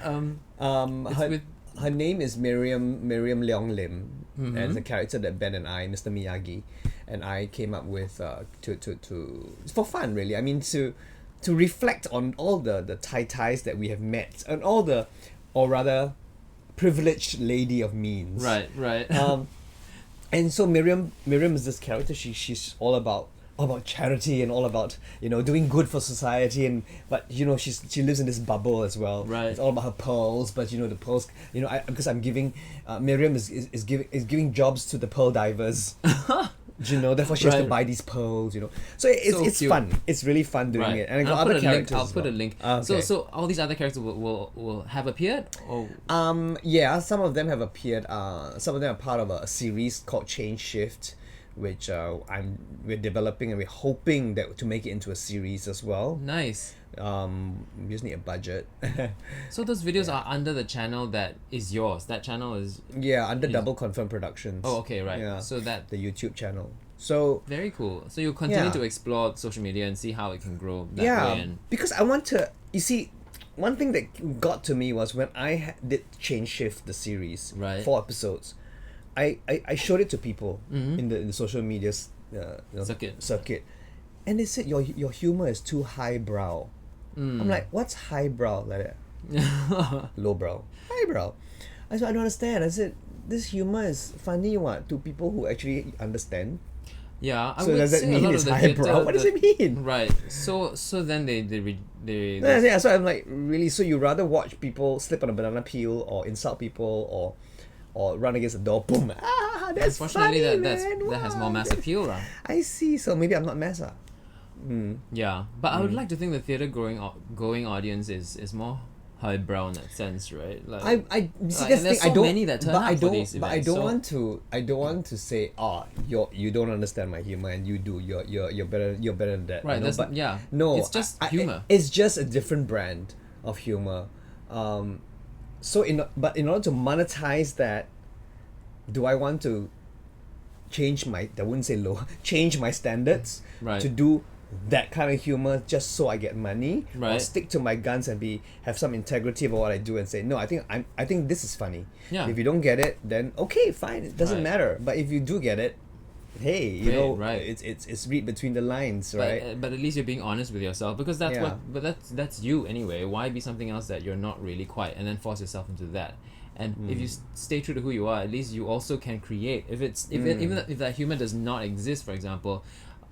It's Her, with her name is Miriam Leong Lim, and it's a character that Ben and I, Mr. Miyagi, and I came up with to for fun, really. I mean, to reflect on all the ties that we have met and all the, or rather, privileged lady of means. right. And so Miriam is this character. She's all about charity and all about doing good for society, and but she lives in this bubble as well. Right. It's all about her pearls, but the pearls, because I'm giving Miriam is giving jobs to the pearl divers. Therefore she has to Right. buy these pearls. So it's cute. fun. It's really fun doing Right. it, and I I'll got put other a link. characters. I'll as put a well. link. Okay. So all these other characters will have appeared. Oh, Yeah, some of them have appeared. Some of them are part of a series called Change Shift, which we're developing, and we're hoping that to make it into a series as well. nice. We just need a budget. So those videos are under the channel that is yours. That channel is. Yeah, under Double Confirm Productions. Oh, okay, right. Yeah, So that the YouTube channel. So very cool. So you continue Yeah. to explore social media and see how it can grow that yeah, way. And because I want to. You see, one thing that got to me was when I did Change Shift the series, Right. 4 episodes. I showed it to people in the social media circuit, and they said your humor is too highbrow. I'm like, what's highbrow like that? Lowbrow, highbrow. I said, I don't understand. I said, this humor is funny to people who actually understand. yeah, I So would does that say a mean lot it's of the highbrow? What does it mean? Right. So then they Yeah, so I'm like, really? So you rather watch people slip on a banana peel or insult people or run against a door? Boom! Ah, that's unfortunately funny, that man. has Wow, more mass that's- appeal lah. I see. So maybe I'm not mass. Yeah, but I would like to think the theater going audience is more highbrow in that sense, right? Like I see, like, that's and the there's thing. I so don't. many that turn but up I for don't. these But I events, don't so- want to. I don't want to say, you don't understand my humor, and you do. You're better. You're better than that. Right, that's- But yeah. No, It's just humor. It's just a different brand of humor. So in order to monetize that, do I want to change my? I wouldn't say low. Change my standards Right. to do that kind of humor just so I get money, or Right. stick to my guns and have some integrity about what I do and say no. I think this is funny. Yeah. If you don't get it, then okay, fine. It doesn't Right. matter. But if you do get it, hey, Right. it's read between the lines, But, right? but at least you're being honest with yourself, because that's Yeah. that's you anyway. Why be something else that you're not really quite, and then force yourself into that? And if you stay true to who you are, at least you also can create. Even if that humor does not exist, for example,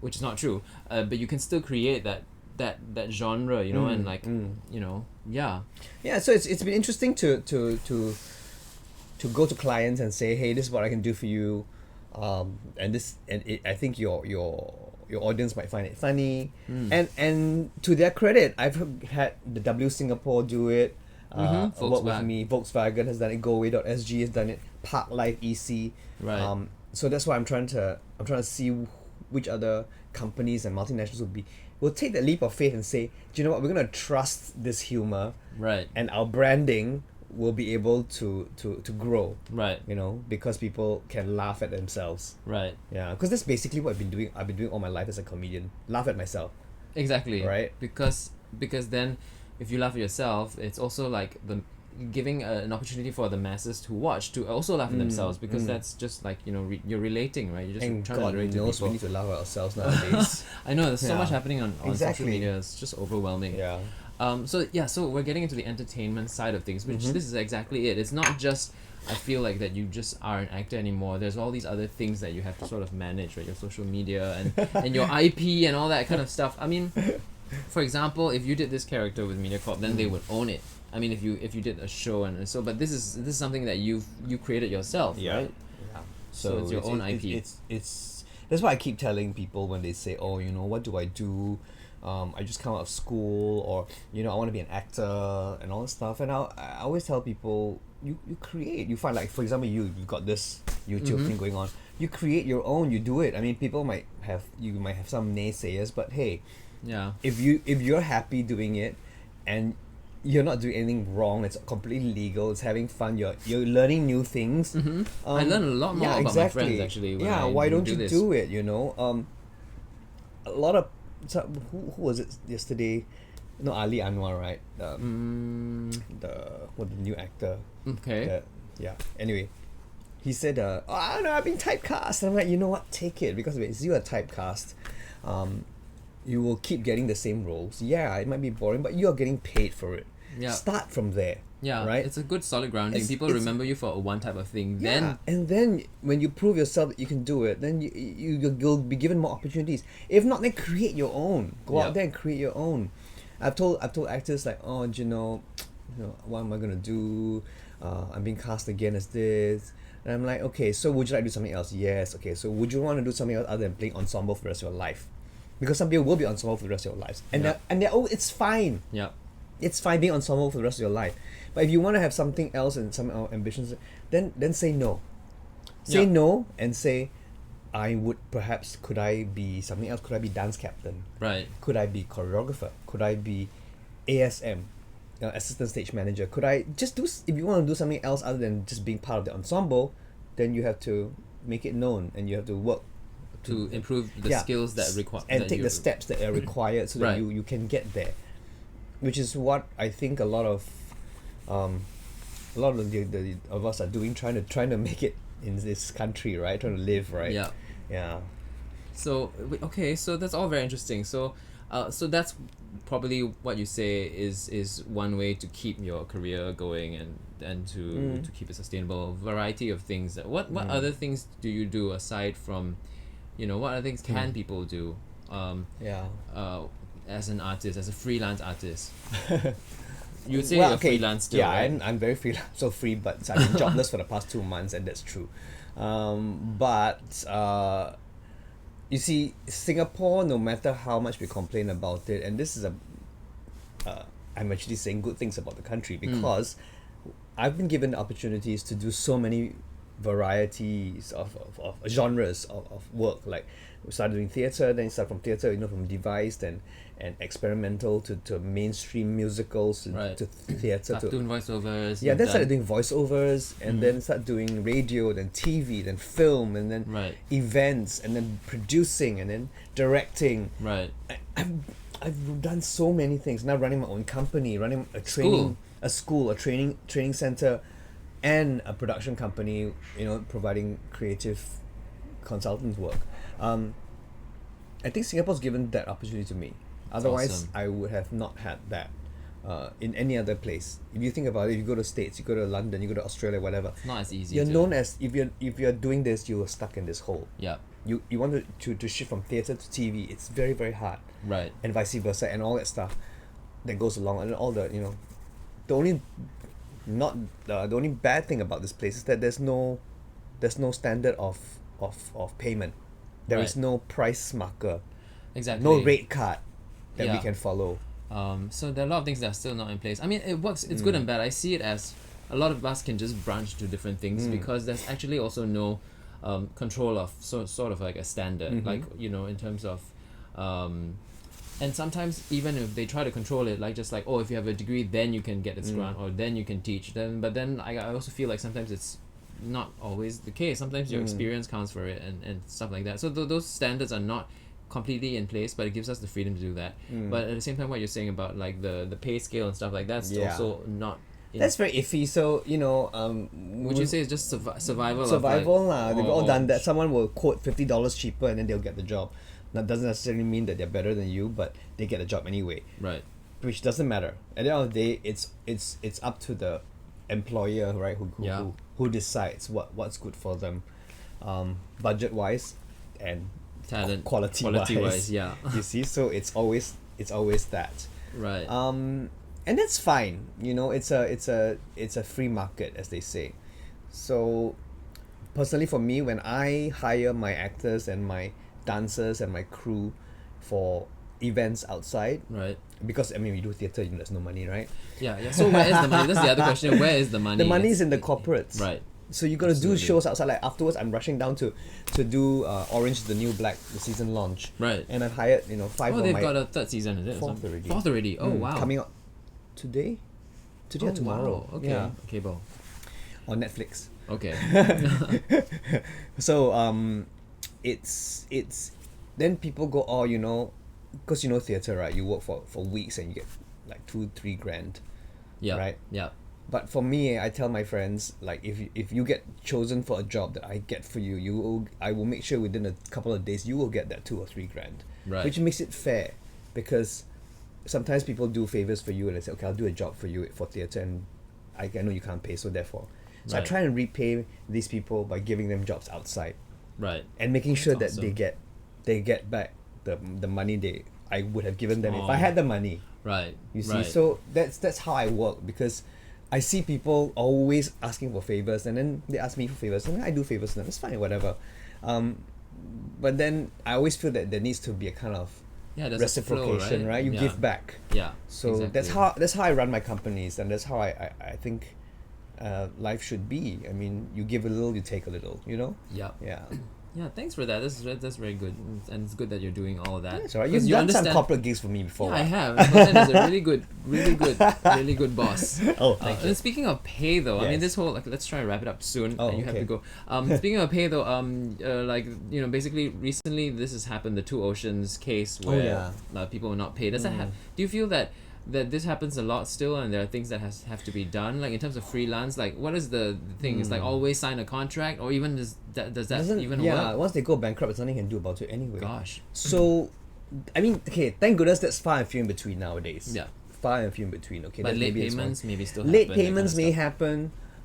which is not true, but you can still create that genre, and like yeah. Yeah, so it's been interesting to go to clients and say, hey, this is what I can do for you, I think your audience might find it funny, and to their credit, I've had the W Singapore do it. Work with Volkswagen. me. Volkswagen has done it. GoAway.sg has done it. Park Life EC. Right. So that's why I'm trying to see which other companies and multinationals will take that leap of faith and say, do you know what, we're gonna trust this humor, Right. and our branding will be able to grow. Right. Because people can laugh at themselves. Right. Yeah, because that's basically what I've been doing. I've been doing all my life as a comedian. Laugh at myself. Exactly. Right. Because then, if you laugh at yourself, it's also like giving an opportunity for the masses to watch to also laugh at themselves, because that's just like you're relating, right? You're just And trying God to relate to knows people. we need to laugh at ourselves nowadays. I know there's so Yeah. much happening on social Exactly. media. It's just overwhelming. Yeah. So we're getting into the entertainment side of things, which this is exactly it. It's not just, I feel like, that you just are an actor anymore. There's all these other things that you have to sort of manage, right? Your social media and your IP and all that kind of stuff. I mean, for example, if you did this character with MediaCorp, then they would own it. I mean, if you did a show and so, but this is something that you created yourself, right? Yeah. So it's your own IP. It's that's why I keep telling people when they say, oh, what do I do? I just come out of school, or I want to be an actor and all that stuff. And I always tell people, you create. You find, like, for example, you've got this YouTube thing going on. You create your own. You do it. I mean, people might have some naysayers, but hey, yeah. if you're happy doing it, and you're not doing anything wrong, it's completely legal, it's having fun, you're learning new things. I learned a lot more about my friends, actually, when why don't do you this. do it? A lot of who was it yesterday? No, Ali Anwar, right? The new actor. Okay. Anyway, he said, oh, I don't know, I've been typecast. And I'm like, you know what, take it, because if you are typecast, you will keep getting the same roles. Yeah, it might be boring, but you're getting paid for it. Yeah. Start from there. Yeah, right. It's a good solid grounding. People remember you for one type of thing. Yeah, and then when you prove yourself that you can do it, then you'll be given more opportunities. If not, then create your own. Go out there and create your own. I've told actors, like, oh, what am I gonna do? I'm being cast again as this. And I'm like, okay, so would you like to do something else? Yes. Okay, so would you want to do something else other than playing ensemble for the rest of your life? Because some people will be ensemble for the rest of your lives, and it's fine. Yeah. It's fine being ensemble for the rest of your life. But if you want to have something else and some ambitions, then say no. Say no, and say, could I be something else? Could I be dance captain? Right. Could I be choreographer? Could I be ASM, assistant stage manager? Could I just if you want to do something else other than just being part of the ensemble, then you have to make it known, and you have to work to improve the skills that require, and take the steps that are required so that you can get there, which is what I think a lot of the of us are doing, trying to make it in this country, right? Trying to live, right? Yeah. So okay, so that's all very interesting. So that's probably what you say is one way to keep your career going and to keep it sustainable. Variety of things. What other things do you do aside from, what other things can people do? As an artist, as a freelance artist. You'd say you're freelance still, right? I'm very freelance, so free, but I've been jobless for the past 2 months, and that's true. But you see, Singapore, no matter how much we complain about it, and this is I'm actually saying good things about the country, because I've been given opportunities to do so many varieties of genres of work. Like, we started doing theatre, then start from theatre, from devised and experimental to mainstream musicals, to theatre, to doing voiceovers. Then started doing voiceovers, and then started doing radio, then TV, then film, and then events, and then producing, and then directing. Right. I've done so many things. Now running my own company, running a training training center, and a production company, providing creative consultant work. I think Singapore's given that opportunity to me. Otherwise, awesome. I would have not had that in any other place. If you think about it, if you go to States, you go to London, you go to Australia, whatever. It's not as easy. You're known as, if you're doing this, you're stuck in this hole. Yeah. You want to shift from theatre to TV. It's very, very hard. Right. And vice versa, and all that stuff that goes along, and all the the only bad thing about this place is that there's no standard of payment. There is no price marker. Exactly. No rate card that we can follow. So there are a lot of things that are still not in place. I mean, it works. It's good and bad. I see it as a lot of us can just branch to different things because there's actually also no control of sort of like a standard, like in terms of and sometimes even if they try to control it, like just like, oh, if you have a degree, then you can get this grant, or then you can teach. But then I also feel like sometimes it's not always the case. Sometimes your experience counts for it and stuff like that. So those standards are not completely in place, but it gives us the freedom to do that. But at the same time, what you're saying about like the pay scale and stuff like that's also not. That's very iffy. So would you say it's just survival? Survival lah. They've all done that. Someone will quote $50 cheaper, and then they'll get the job. That doesn't necessarily mean that they're better than you, but they get the job anyway. Right. Which doesn't matter. At the end of the day, it's up to the employer, right? Who decides what's good for them, budget wise, and talent quality wise. Yeah. You see, so it's always it's always that. Right. And that's fine. You know, it's a free market, as they say. So personally for me, when I hire my actors and my dancers and my crew for events outside, Right. because I mean we do theatre, you know, there's no money, right? Yeah. So where is the money? That's the other question. Where is the money? The money is in the corporates. Right. So you got to do Absolutely. shows outside. Like afterwards, I'm rushing down to do Orange is the New Black, the season launch. Right. And I've hired, you know, 5 Oh, of they've my got a third season, is it? fourth already. Fourth already. Oh wow. coming out today or Oh, tomorrow. wow. Okay. Yeah, Cable. on Netflix. Okay. So it's then people go, oh, you know, because you know theatre, right? You work for weeks and you get like 2-3 grand. Yeah. Right. Yeah. But for me, I tell my friends, like, if you get chosen for a job that I get for you, I will make sure within a couple of days you will get that 2 or 3 grand. Right. Which makes it fair, because sometimes people do favors for you and they say, okay, I'll do a job for you for theatre, and I know you can't pay, so therefore. So Right. I try and repay these people by giving them jobs outside Right. and making sure That's that they get back the money I would have given them if I Oh. had the money. Right. You see, Right. so that's how I work, because I see people always asking for favors, and then they ask me for favors, and I do favors to them. It's fine, whatever. But then I always feel that there needs to be a kind of Yeah, there's a flow, reciprocation, right? You Yeah. give back. Yeah. So exactly. that's how I run my companies, and that's how I think life should be. I mean, you give a little, you take a little. You know? Yeah. Yeah. Yeah, thanks for that. That's very good, and it's good that you're doing all of that. That's all right. 'Cause You've done some corporate gigs for me before. Yeah, I right? have. Hossan is a really good boss. Oh, thank you. And speaking of pay, though, I mean, Yes. this whole let's try and wrap it up soon. Oh, and you have okay. to go. Speaking of pay, though, like you know, basically recently this has happened, the Two Oceans case Oh, where yeah. people were not paid. Does that do you feel that this happens a lot still, and there are things that have to be done, like in terms of freelance? Like, what is the thing? It's like always sign a contract, or even does that even work? Once they go bankrupt, there's nothing you can do about it anyway. Gosh. So, I mean, okay, thank goodness that's far and few in between nowadays. Yeah. Far and few in between. Okay, But that's late maybe it's one. payments maybe still Late happen, that payments kind may of stuff.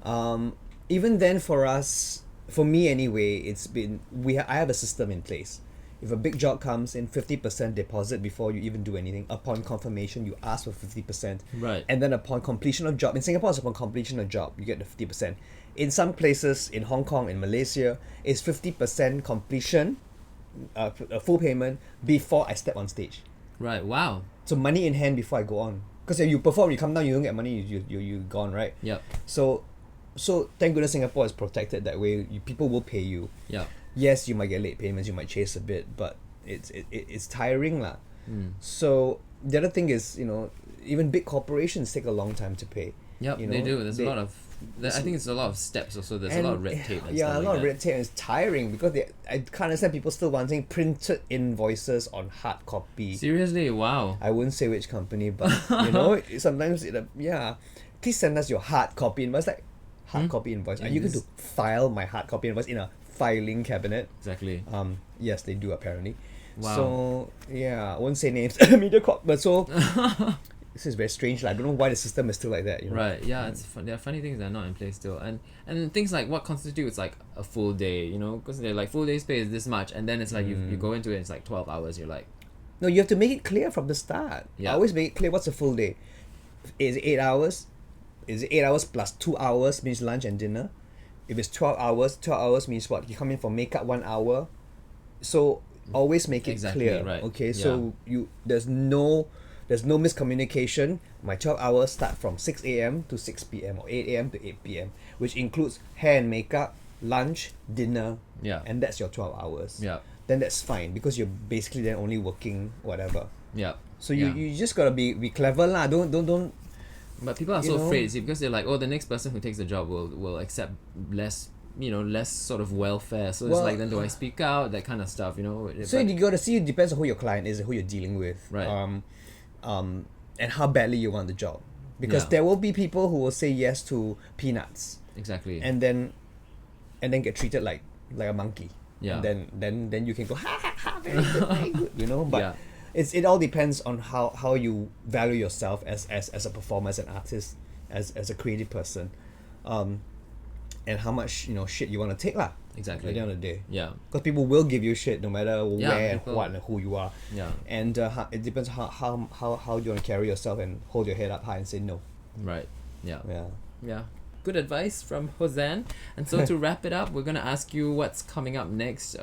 happen. Even then, for us, for me anyway, it's been I have a system in place. If a big job comes in, 50% deposit before you even do anything. Upon confirmation, you ask for 50%. Right. And then upon completion of job, in Singapore, it's upon completion of job, you get the 50%. In some places, in Hong Kong, in Malaysia, it's 50% completion, a full payment before I step on stage. Right. Wow. So money in hand before I go on. Because if you perform, you come down, you don't get money, you gone, right? Yep. So thank goodness Singapore is protected that way. People will pay you. Yep. Yes, you might get late payments, you might chase a bit, but it's tiring lah. Mm. So the other thing is, you know, even big corporations take a long time to pay. Yep, You they know, do. There's they- a lot of. I think it's a lot of steps. Also, there's a lot of red tape. And yeah, stuff a lot like of that. red tape, and it's tiring because I can't understand people still wanting printed invoices on hard copy. Seriously, wow. I wouldn't say which company, but you know, sometimes please send us your hard copy invoice. Like hard copy invoice. Are you going to file my hard copy invoice in a filing cabinet? Exactly. Yes, they do apparently. Wow. So yeah, I won't say names. MediaCorp, but so this is very strange. Like, I don't know why the system is still like that. You know? Right. Yeah. It's fun. There are funny things that are not in place still, and things like what constitutes like a full day. You know, because they're like full day's pay is this much, and then it's like you go into it, it's like 12 hours. You're like, No, you have to make it clear from the start. Yeah. I always make it clear what's a full day. Is it 8 hours? Is it 8 hours plus 2 hours means lunch and dinner? If it's 12 hours means what? You come in for makeup 1 hour. So always make it Exactly, clear. right. Okay, so there's no miscommunication. My 12 hours start from 6 a.m. to 6 p.m. or 8 a.m. to 8 p.m., which includes hair and makeup, lunch, dinner, yeah. and that's your 12 hours. Yeah. Then that's fine because you're basically then only working whatever. Yeah. So you just gotta be clever lah. Don't. But people are You so know? afraid, see, because they're like, oh, the next person who takes the job will accept less, less sort of welfare. So it's Well, like, then do I speak out? That kind of stuff, So But- you gotta see. It depends on who your client is and who you're dealing with. Right. And how badly you want the job, because Yeah. there will be people who will say yes to peanuts exactly. and then get treated like a monkey. Yeah. And then you can go ha ha ha, very good, very good. You know, but. Yeah. It all depends on how you value yourself as a performer, as an artist, as a creative person, and how much shit you want to take lah. Exactly. At the end of the day. Yeah. Because people will give you shit no matter Yeah, where, people- what, and who you are. Yeah. And it depends how you want to carry yourself and hold your head up high and say no. Right. Yeah. Yeah. Yeah. Good advice from Hossan. And so to wrap it up, we're gonna ask you what's coming up next.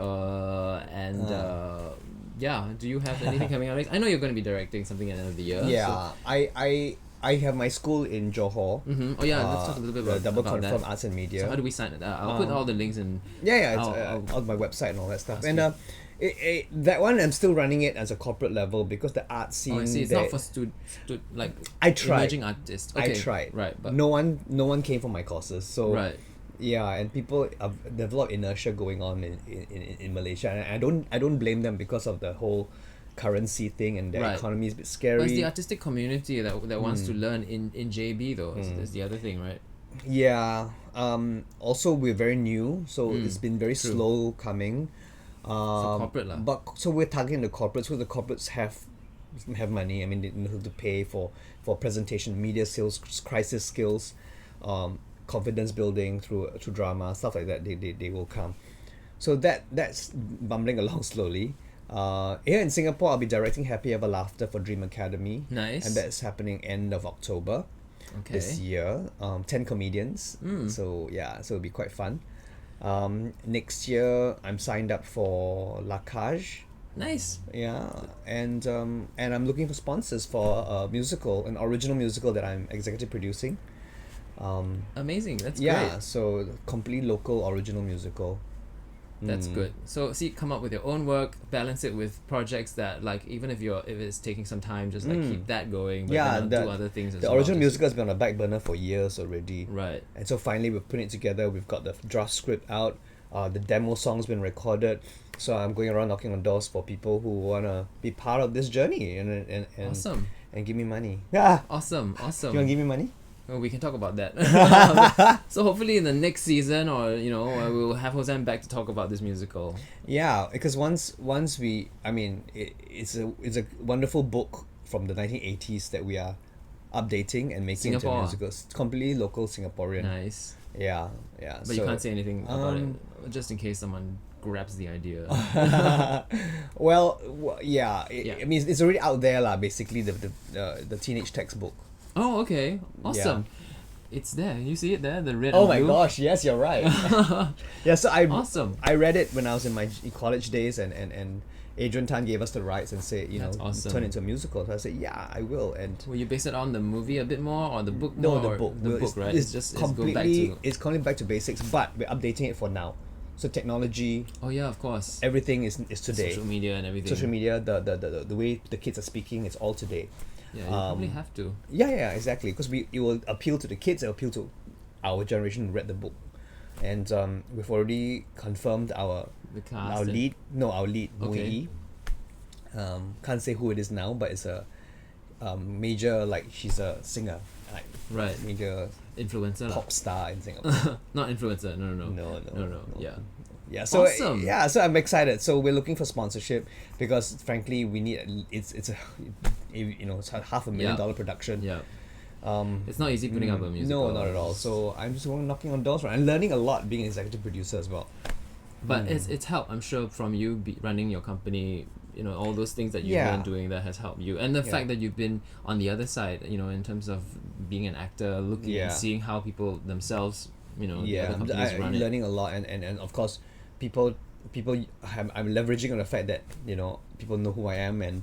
Yeah, do you have anything coming up next? I know you're gonna be directing something at the end of the year. Yeah. I have my school in Johor. Mm-hmm. Oh yeah, let's talk a little bit the about, Double about Confirm that. Arts and Media. So how do we sign it? I'll put all the links in. Yeah, it's I'll on my website and all that stuff. That's And that one I'm still running it as a corporate level because the art scene. Oh, I see. It's not for like I tried. emerging artists. Okay. I tried. Right, but no one came for my courses. So right. yeah, and people there's a lot of inertia going on in Malaysia, and I don't blame them because of the whole currency thing and the Right. economy is a bit But scary. it's the artistic community that wants to learn in JB though. That's the other thing, right? Yeah. Also, we're very new, so it's been very True. slow coming. corporate lah. But so we're targeting the corporates. So the corporates have money. I mean, they know to pay for presentation, media skills, crisis skills, confidence building through drama, stuff like that. They will come. So that's bumbling along slowly. Here in Singapore, I'll be directing Happy Ever Laughter for Dream Academy. Nice. And that's happening end of October this year. 10 comedians. So yeah, so it'll be quite fun. Next year, I'm signed up for La Cage. Nice. Yeah, and I'm looking for sponsors for a musical, an original musical that I'm executive producing. Amazing. That's Yeah, great. so completely local original musical. That's good. So see, come up with your own work, balance it with projects that like even if it's taking some time, just like keep that going. But Yeah, then do other things as the well. original Just- musical has been on the back burner for years already. Right. And so finally we're putting it together. We've got the draft script out. The demo song's been recorded. So I'm going around knocking on doors for people who wanna be part of this journey and Awesome. and give me money. Yeah. Awesome. You wanna give me money? Well, we can talk about that. So hopefully in the next season, or we'll have Hossan back to talk about this musical. Yeah, because once we, I mean, it's a wonderful book from the 1980s that we are updating and making into Singapore. a musical. It's completely local Singaporean. Nice. Yeah. But you can't say anything about it, just in case someone grabs the idea. Well, yeah. Yeah. I mean, it's already out there, lah. Basically, the teenage textbook. Oh, okay. Awesome. It's there. You see it there, the red. Oh and my blue? gosh! Yes, you're right. Yeah. So Awesome. I read it when I was in my college days, and Adrian Tan gave us the rights and said, That's awesome. turn it into a musical. So I said, yeah, I will. And Will you base it on the movie a bit more, or the book no, more? the or book. The Well, book, right? It's It's completely. go back to. It's coming back to basics, but we're updating it for now. So technology, Oh yeah, of course. everything is today. Social media and everything. Social media, the way the kids are speaking, it's all today. Yeah, you probably have to. Yeah, exactly. Because it will appeal to the kids. It will appeal to our generation who read the book, and we've already confirmed our The cast. our and- lead. No, our lead. Okay. Mui. Can't say who it is now, but it's a major, like she's a singer, like Right. major Influencer. lah. pop star in Singapore. Not influencer. No. No. Yeah. Yeah, so Awesome. yeah, so I'm excited. So we're looking for sponsorship because frankly we need it's a it's a $500,000 production. Yeah. Um, It's not easy putting up a musical. no, not at all. So I'm just going knocking on doors and learning a lot being an executive producer as well. But it's helped, I'm sure, from you running your company. All those things that you've Yeah. been doing that has helped you, and the Yeah. fact that you've been on the other side. In terms of being an actor, looking Yeah. and seeing how people themselves, the Yeah, other companies I'm run it. learning a lot, and of course, people I'm leveraging on the fact that people know who I am and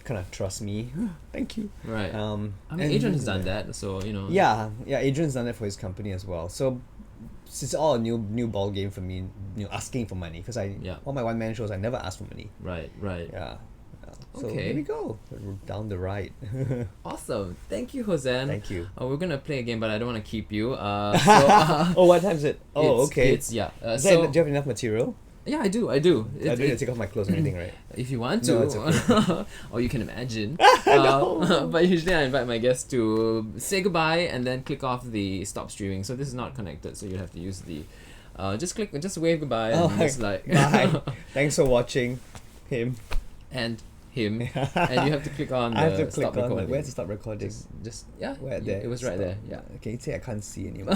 kind of trust me. Thank you. Right. I mean, and- Adrian has done that, so Yeah, Adrian's done it for his company as well. So it's all a new ball game for me. Asking for money because all my one man shows I never ask for money. Right. Yeah. So Okay. here we go down the right. Awesome. Thank you, Hossan. Thank you. We're gonna play a game, but I don't want to keep you. So, Oh, what time is it? Oh, it's- okay. It's do Do you have enough material? yeah, I do. I don't need to take off my clothes or anything, right? If you want to, No, it's okay. or you can imagine. No. But usually I invite my guests to say goodbye and then click off the stop streaming. So this is not connected, so you have to use the. Just wave goodbye and just like. Bye. Thanks for watching him. And him, and you have to click on the I have to stop click on recording. where to stop recording. Just yeah. Where there? It was right Stop. there. Yeah. Okay, you say I can't see anymore.